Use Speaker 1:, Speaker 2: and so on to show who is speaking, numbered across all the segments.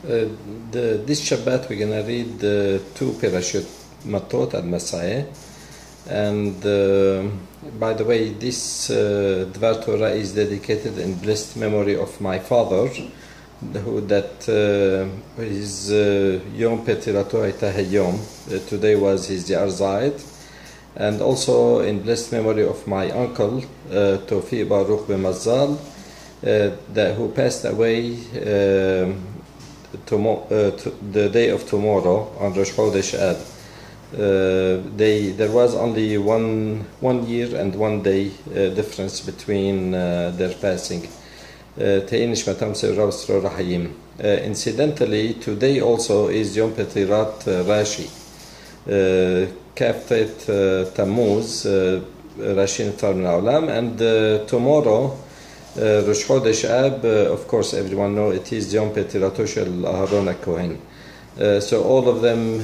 Speaker 1: This Shabbat we're going to read two parashot, Mattot Maeei. And by the way, this Dvar Torah is dedicated in blessed memory of my father, his Yom Petirato Hayta Hayom. Today was his Yarzayit. And also in blessed memory of my uncle, Tawfiq Baruch B'Mazal, who passed away the day of tomorrow on Rosh Chodesh Ad. There was only one year and 1 day difference between their passing. Incidentally, today also is Yom Petirat Rashi. Kaftet Tammuz, Rashi Niftar Min Ha'olam, and tomorrow Rosh Chodesh Ab, of course everyone knows it is Yom Petirato Shel Aharon HaKohen. So all of them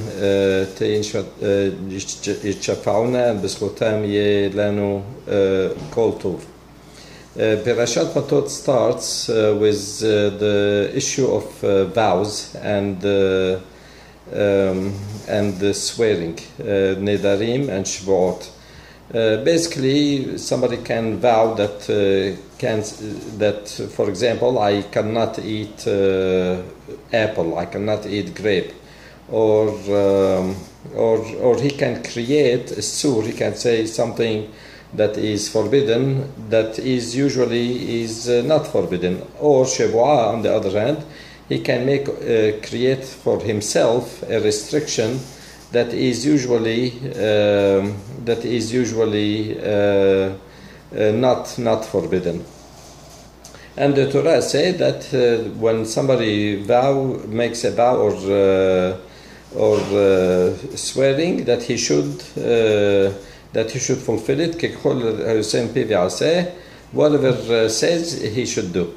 Speaker 1: יתשפעונה בזכותם יהיה לנו כל טוב. Parashat Mattot starts with the issue of vows and swearing, nedarim and shvuot. Basically, somebody can vow that for example, I cannot eat apple, I cannot eat grape, or he can create a sur. He can say something that is forbidden that is usually not forbidden. Or shevua, on the other hand, he can create for himself a restriction that is usually not forbidden. And the Torah said that when somebody makes a vow or swearing, that he should fulfill it. Hiוצא מפיו יעשה, whatever says he should do.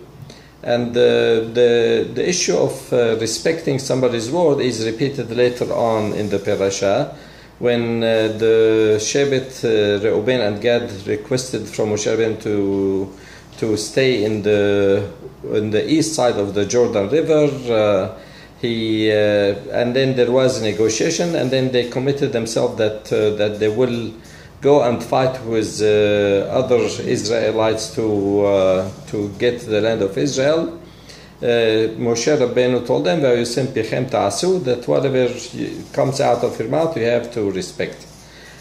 Speaker 1: And the issue of respecting somebody's word is repeated later on in the parasha, when the Shevet Reuben and Gad requested from Moshe Rabbeinu to stay in the east side of the Jordan River. And then there was a negotiation, and then they committed themselves that they will go and fight with other Israelites to get the land of Israel. Moshe Rabbeinu told them that whatever comes out of your mouth you have to respect.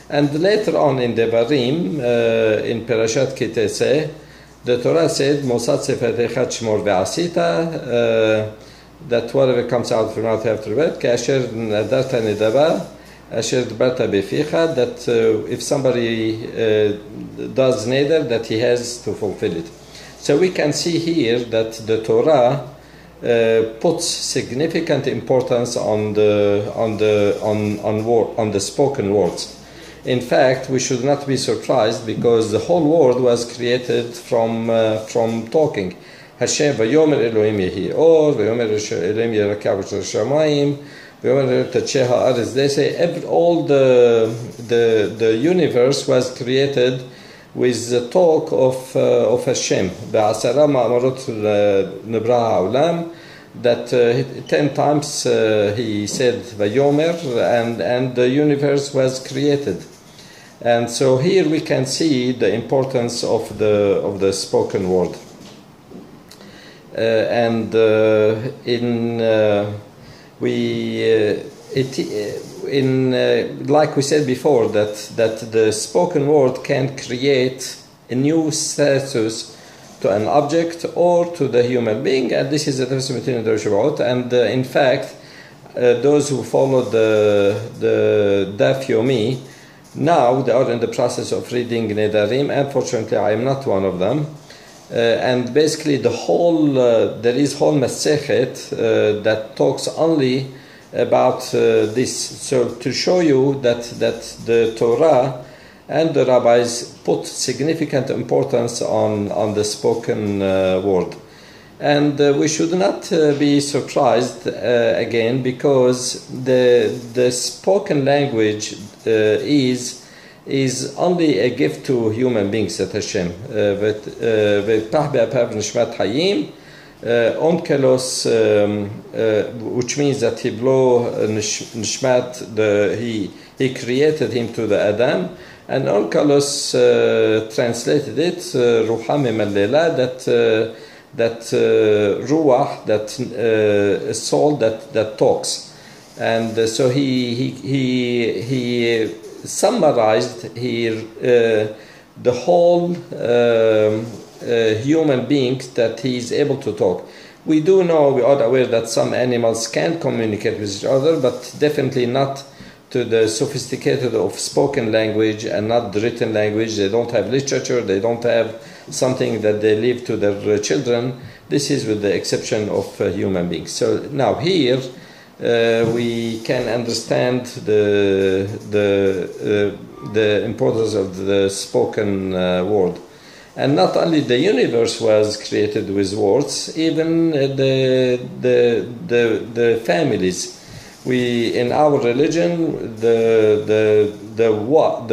Speaker 1: And later on in Devarim, in Parashat Kiteseh, the Torah said, Mosat sefertecha shmor ve'asita, that whatever comes out of your mouth you have to respect. Kasher nadarta nedava asher dbarta beficha, that if somebody does neder, that he has to fulfill it. So we can see here that the Torah puts significant importance on the spoken words. In fact, we should not be surprised, because the whole world was created from talking. Hashem vayomer Elohim yehi or, vayomer Elohim yerakav shamayim, vayomer tacheh haaretz. They say all the universe was created with the talk of Hashem. Be'asara ma'amarot nebra ha'olam, that 10 times he said vayomer, and the universe was created. And so here we can see the importance of the spoken word. Like we said before, that the spoken word can create a new status to an object or to the human being, and this is the difference between the Shuvot. And in fact, those who follow the Daf Yomi, now they are in the process of reading Nedarim. Unfortunately, I am not one of them. And basically, there is whole Masechet that talks only about this. So to show you that the Torah and the rabbis put significant importance on the spoken word. And we should not be surprised again, because the spoken language is only a gift to human beings at Hashem. Onkelos, which means that he blew nishmat, he created him to the Adam, and Onkelos translated it ruha mimallela, that ruach, that soul that talks, and so he summarized here the whole human being, that he is able to talk. We do know, we are aware that some animals can communicate with each other, but definitely not to the sophisticated of spoken language and not the written language. They don't have literature, they don't have something that they leave to their children. This is with the exception of human beings. So now here we can understand the importance of the spoken word. And not only the universe was created with words, even the families. We, in our religion, the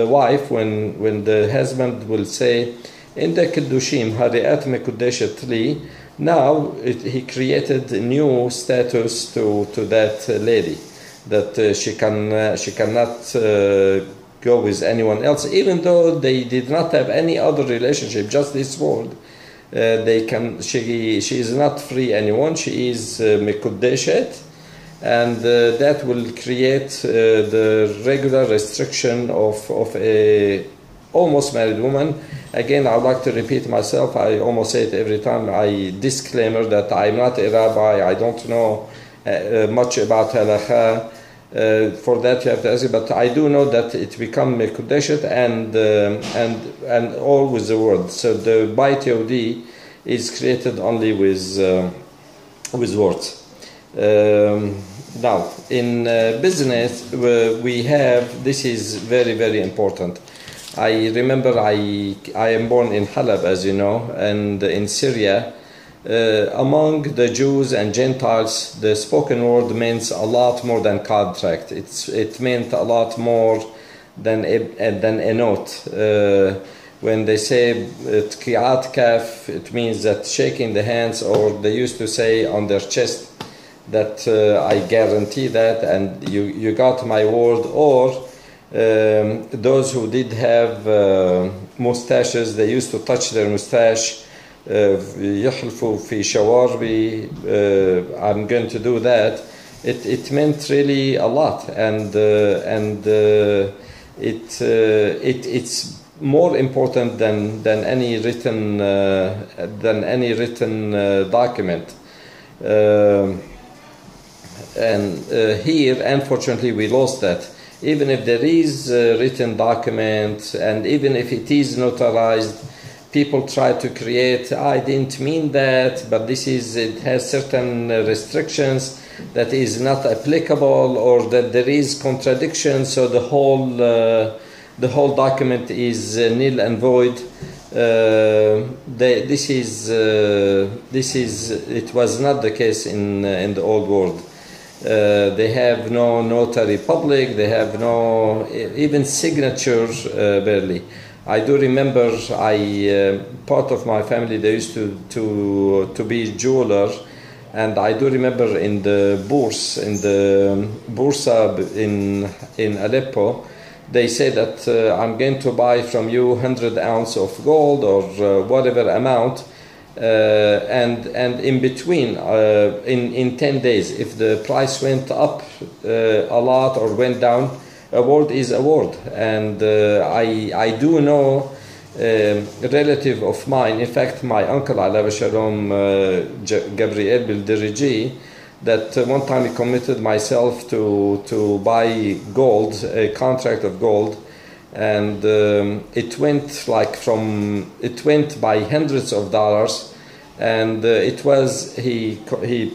Speaker 1: wife, when the husband will say, "Inda keddushim hariat mekudeshet li," now he created a new status to that lady, that she cannot go with anyone else, even though they did not have any other relationship, just this world. She is not free anyone. She is mekudeshet. And that will create the regular restriction of a almost married woman. Again, I would like to repeat myself. I almost say it every time. I disclaimer that I'm not a rabbi. I don't know much about halakha. For that you have to ask, but I do know that it become mekudeshet and all with the word. So the Beit Yehudi is created only with words. Now, in business, we have, this is very, very important. I remember I am born in Halab, as you know, and in Syria. Among the Jews and Gentiles, the spoken word means a lot more than contract. It meant a lot more than a note. When they say tki'at kaf, it means that shaking the hands, or they used to say on their chest that I guarantee that, and you got my word. Or those who did have mustaches, they used to touch their mustache. يحلفوا في شواربي, I'm going to do that. It meant really a lot, and it's more important than any written document. And here, unfortunately, we lost that. Even if there is a written document, and even if it is notarized, people try to create, I didn't mean that, but it has certain restrictions that is not applicable, or that there is contradiction, so the whole document is nil and void. It was not the case in the old world. They have no notary public, they have no even signature, barely. I do remember part of my family, they used to be jeweler, and I do remember in the Bursa in Aleppo, they say that I'm going to buy from you 100 ounces of gold, or whatever amount, and in between, in 10 days, if the price went up a lot or went down, a word is a word. And I do know a relative of mine, in fact my uncle Alav Shalom Gabriel Bildiriji, that one time he committed myself to buy gold, a contract of gold, and it went by hundreds of dollars, and he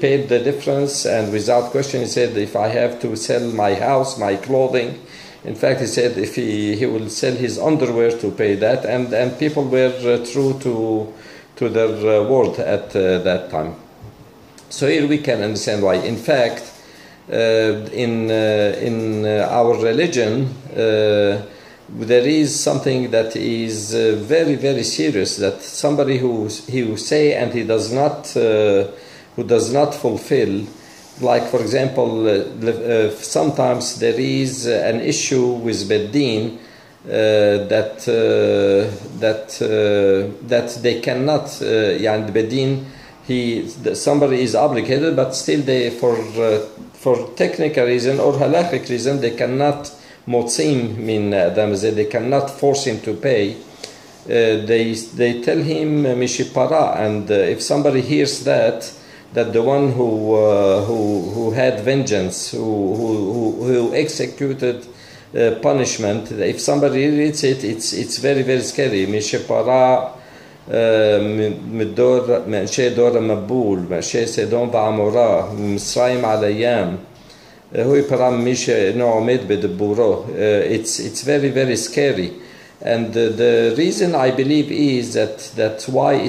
Speaker 1: paid the difference, and without question he said, if I have to sell my house, my clothing, in fact he said if he will sell his underwear to pay that, and people were true to their word at that time. So here we can understand why. In fact, in our religion, there is something that is very, very serious, that somebody who say and he does not who does not fulfill. Like, for example, sometimes there is an issue with Beddin that they cannot, يعني Beddin, somebody is obligated, but still they, for technical reason or halakhic reason, they cannot motsim min they cannot force him to pay. They tell him mishipara, and if somebody hears that the one who had vengeance, who executed punishment, if somebody reads it, it's very, very scary. Mishipara מדور מאנשי דור המבול, מאנשי סדום ועמורה, מצרים על הים, הוא יפרם מי שאינו עומד בדבורו. It's very, very scary. And the reason I believe is that why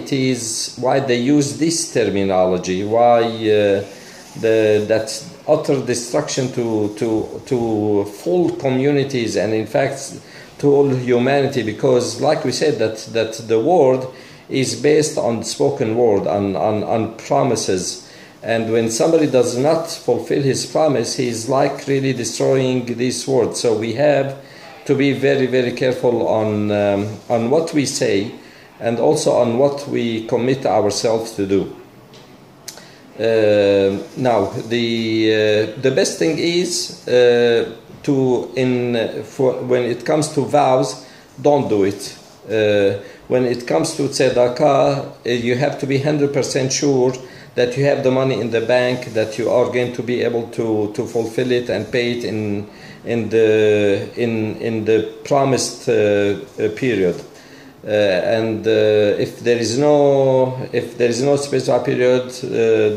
Speaker 1: they use this terminology, why that utter destruction to full communities and in fact to all humanity, because like we said that the world is based on spoken word, on promises, and when somebody does not fulfill his promise, he is like really destroying this world. So we have to be very, very careful on what we say and also on what we commit ourselves to do. Now the best thing is when it comes to vows, don't do it. When it comes to tzedakah, you have to be 100% sure that you have the money in the bank, that you are going to be able to fulfill it and pay it in the promised period. And if there is no specific period,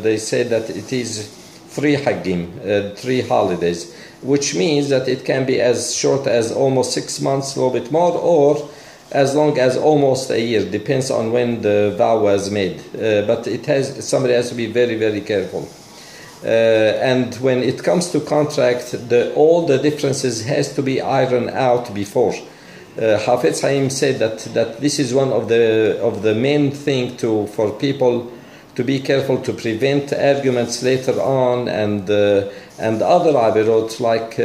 Speaker 1: they say that it is 3 Haggim, 3 holidays, which means that it can be as short as almost 6 months, a little bit more, or as long as almost a year, depends on when the vow was made. But somebody has to be very, very careful. And when it comes to contract, all the differences has to be ironed out before. Hafez Haim said that this is one of the main thing for people to be careful, to prevent arguments later on, and other abirot like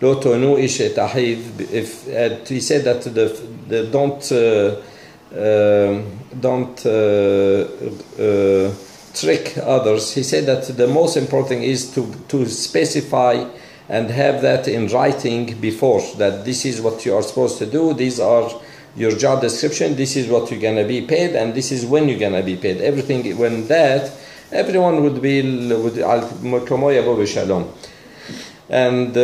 Speaker 1: lo tonu ish et ahiv. If he said that don't trick others. He said that the most important thing is to specify and have that in writing before, that this is what you are supposed to do, these are your job description, this is what you're going to be paid, and this is when you're going to be paid. Everything, when that, everyone would be and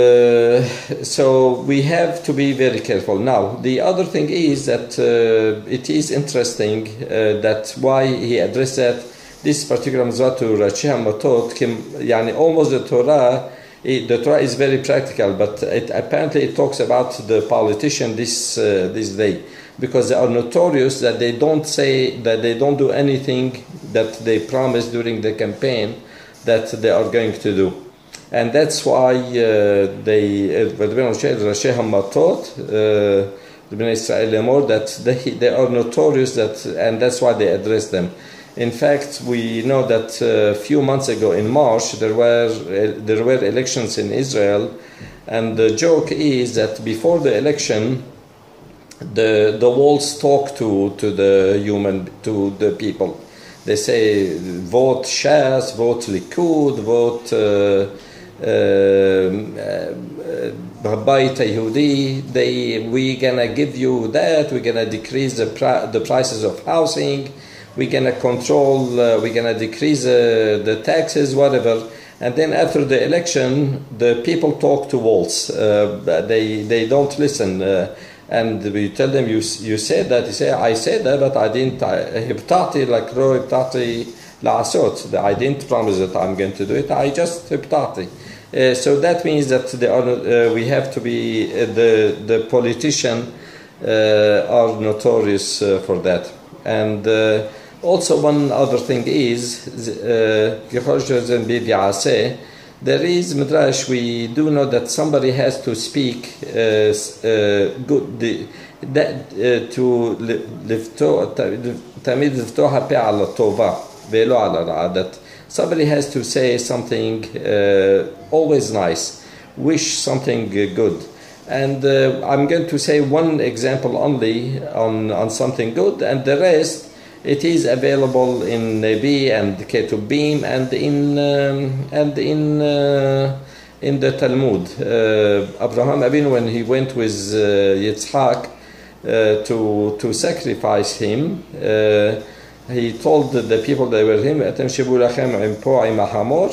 Speaker 1: so we have to be very careful. Now the other thing is that it is interesting that why he addressed that this particular Mattot Maeei, almost the Torah is very practical, but apparently it talks about the politician this day, because they are notorious that they don't say, that they don't do anything that they promise during the campaign that they are going to do. And that's why that they are notorious, and that's why they address them. In fact, we know that a few months ago in March there were elections in Israel, and the joke is that before the election, the walls talk to the people. They say, vote Shas, vote Likud, vote Bayit Yehudi. We're gonna give you that. We're gonna decrease the prices of housing. We're gonna control. We're gonna decrease the taxes, whatever. And then after the election, the people talk to walls. They don't listen. And we tell them, you said that. They say, I said that, but I didn't. Hibtati like ro hibtati la'asot. I didn't promise that I'm going to do it. I just hibtati. So that means that we have to be the politician are notorious for that. And also one other thing is ياsse, There is midrash. We do know that somebody has to speak good. תמיד לפתוח הפה על הטובה ולא על הרעה. That somebody has to say something always nice, wish something good. And I'm going to say one example only on something good, and the rest it is available in Nabi and Ketubim and in the Talmud. Abraham Avinu, when he went with Yitzhak to sacrifice him, he told the people that were him, "Atem shivu lachem im po im hamor,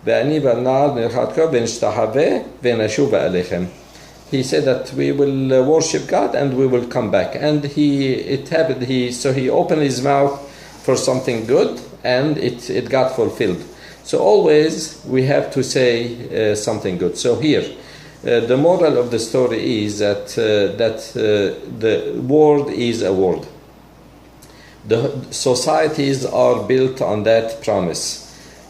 Speaker 1: ve'ani v'nar nirchatko v'nishtahave v'nashuva alechem." He said that we will worship God and we will come back. And it happened. So he opened his mouth for something good, and it got fulfilled. So always we have to say something good. So here, the moral of the story is that the world is a world. The societies are built on that promise.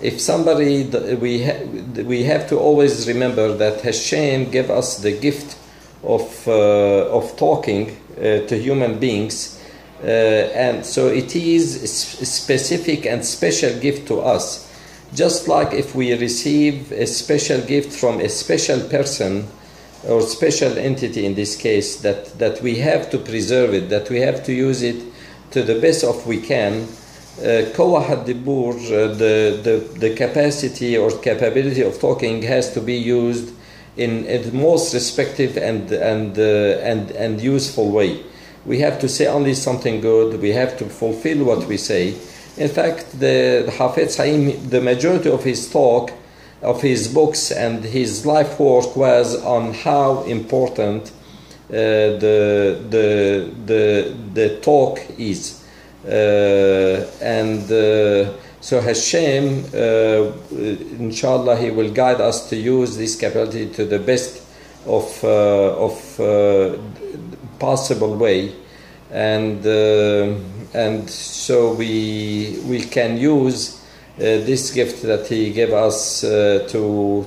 Speaker 1: If somebody, we have to always remember that Hashem gave us the gift of talking to human beings, and so it is a specific and special gift to us. Just like if we receive a special gift from a special person or special entity in this case, that we have to preserve it, that we have to use it to the best of we can. Koach HaDibur, the capacity or capability of talking has to be used in the most respectful and useful way. We have to say only something good. We have to fulfill what we say. In fact, the Hafetz Haim, the majority of his talk, of his books and his life work was on how important the talk is. So Hashem, inshallah, He will guide us to use this capability to the best of possible way, and so we can use this gift that He gave us to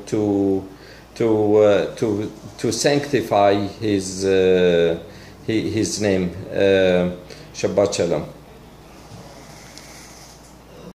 Speaker 1: sanctify His name. Shabbat Shalom.